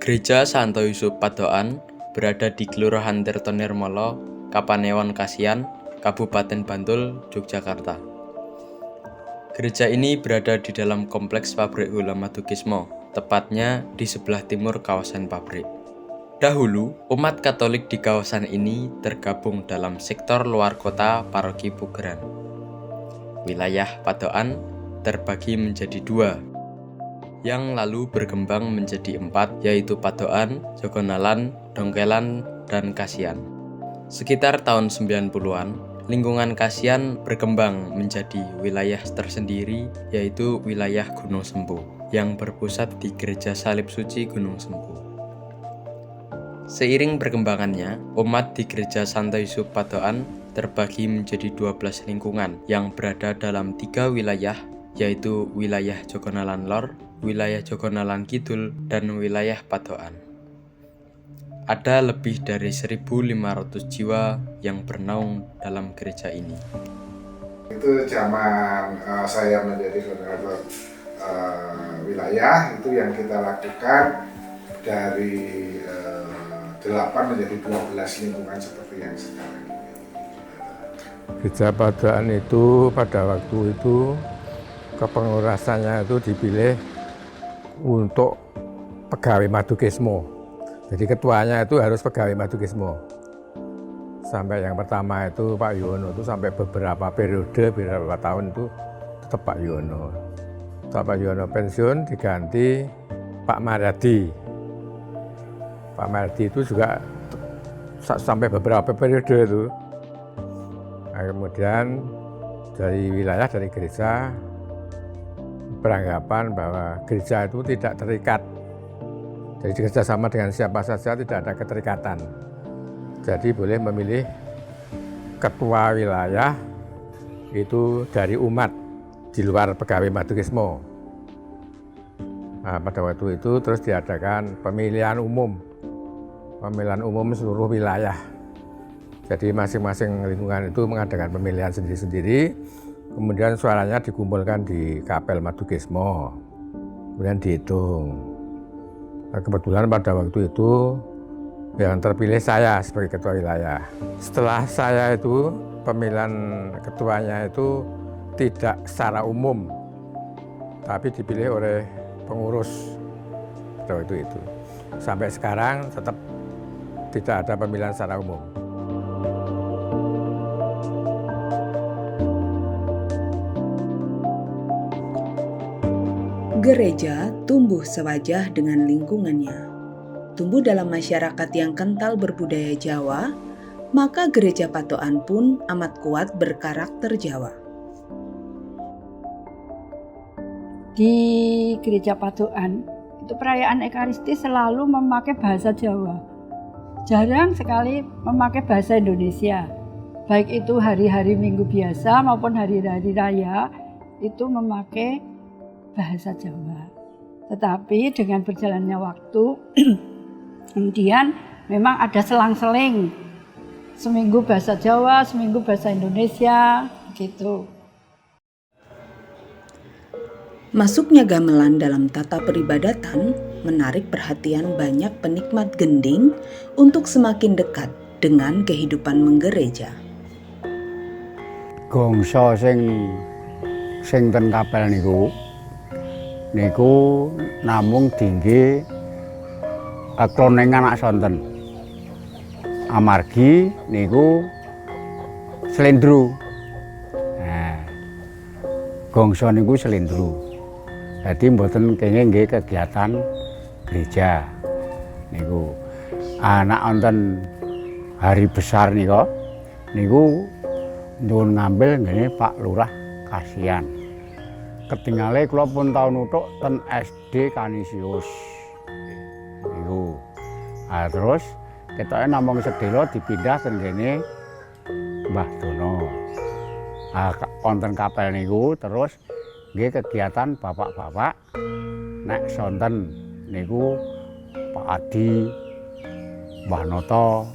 Gereja Santo Yusuf Padokan berada di Kelurahan Tirtonirmolo, Kapanewon Kasihan, Kabupaten Bantul, Yogyakarta. Gereja ini berada di dalam kompleks pabrik gula Madukismo, tepatnya di sebelah timur kawasan pabrik. Dahulu, umat Katolik di kawasan ini tergabung dalam sektor luar kota Paroki Pugeran. Wilayah Padokan terbagi menjadi dua, yang lalu berkembang menjadi 4, yaitu Padokan, Jogonalan, Dongkelan, dan Kasihan. Sekitar tahun 90-an, lingkungan Kasihan berkembang menjadi wilayah tersendiri, yaitu wilayah Gunung Sempu, yang berpusat di Gereja Salib Suci Gunung Sempu. Seiring perkembangannya, umat di Gereja Santo Yusuf Padokan terbagi menjadi 12 lingkungan yang berada dalam 3 wilayah, yaitu wilayah Jogonalan Lor, wilayah Jogonalan Kidul, dan wilayah Padokan. Ada lebih dari 1.500 jiwa yang bernaung dalam gereja ini. Itu zaman saya menjadi koordinator wilayah, itu yang kita lakukan dari 8 menjadi 12 lingkungan seperti yang sekarang ini. Gereja Padokan itu pada waktu itu kepengurusannya itu dipilih untuk pegawai Madukismo. Jadi ketuanya itu harus pegawai Madukismo. Sampai yang pertama itu Pak Yuwono itu sampai beberapa periode, beberapa tahun itu tetap Pak Yuwono. Setelah Pak Yuwono pensiun diganti Pak Maryadi. Pak Maryadi itu juga sampai beberapa periode itu. Nah, kemudian dari wilayah, dari gereja beranggapan bahwa gereja itu tidak terikat. Jadi kerjasama dengan siapa saja, tidak ada keterikatan. Jadi boleh memilih ketua wilayah itu dari umat di luar pegawai Madukismo. Nah, pada waktu itu terus diadakan pemilihan umum seluruh wilayah. Jadi masing-masing lingkungan itu mengadakan pemilihan sendiri-sendiri. Kemudian suaranya dikumpulkan di Kapel Madukismo, kemudian dihitung. Nah, kebetulan pada waktu itu yang terpilih saya sebagai ketua wilayah. Setelah saya itu pemilihan ketuanya itu tidak secara umum, tapi dipilih oleh pengurus pada waktu itu. Sampai sekarang tetap tidak ada pemilihan secara umum. Gereja tumbuh sewajah dengan lingkungannya. Tumbuh dalam masyarakat yang kental berbudaya Jawa, maka Gereja Padokan pun amat kuat berkarakter Jawa. Di Gereja Padokan, itu perayaan Ekaristi selalu memakai bahasa Jawa. Jarang sekali memakai bahasa Indonesia. Baik itu hari-hari Minggu biasa maupun hari-hari raya, itu memakai bahasa Jawa. Tetapi dengan berjalannya waktu, kemudian memang ada selang-seling. Seminggu bahasa Jawa, seminggu bahasa Indonesia, gitu. Masuknya gamelan dalam tata peribadatan menarik perhatian banyak penikmat gending untuk semakin dekat dengan kehidupan menggereja. Gongso sing ten kapel niku namung tinggi kloneng anak sonten. Amargi niku slendro. Nah, gongso niku slendro. Jadi mboten kenging nggih kegiatan gereja niku. Anak wonten hari besar niku nyuwun ngambil ngene Pak Lurah Kasihan. Ketingale kula pun tau nutuk ten SD Kanisius. Niku. Ah terus ketoke namung sedhela dipindah ten kene Mbah Dono. Ah wonten kapel niku terus nggih kegiatan bapak-bapak nek sonten niku Pak Adi, Mbah Noto,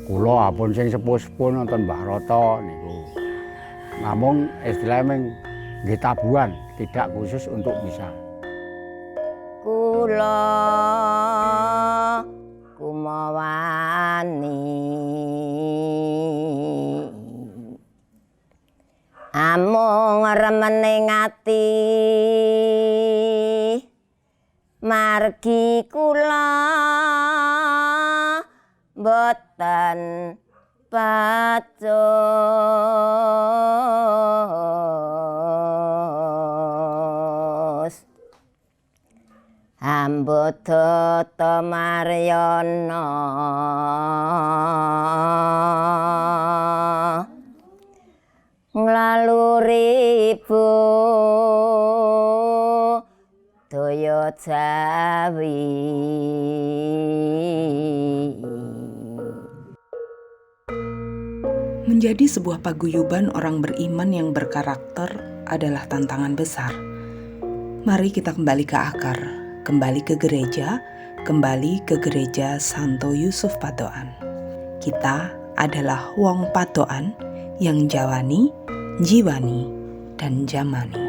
kula apun sing sepuh-sepuh nonton Mbah Roto niku. Namung istilahnya nggih tabuhan, tidak khusus untuk misa. kula kumawani amung remening ati margi kula boten pacos Ambudata Maryana nglaluribu daya Jawi. Menjadi sebuah paguyuban orang beriman yang berkarakter adalah tantangan besar. Mari kita kembali ke akar, kembali ke gereja Santo Yusuf Patokan. Kita adalah wong Patokan yang jawani, jiwani, dan jamani.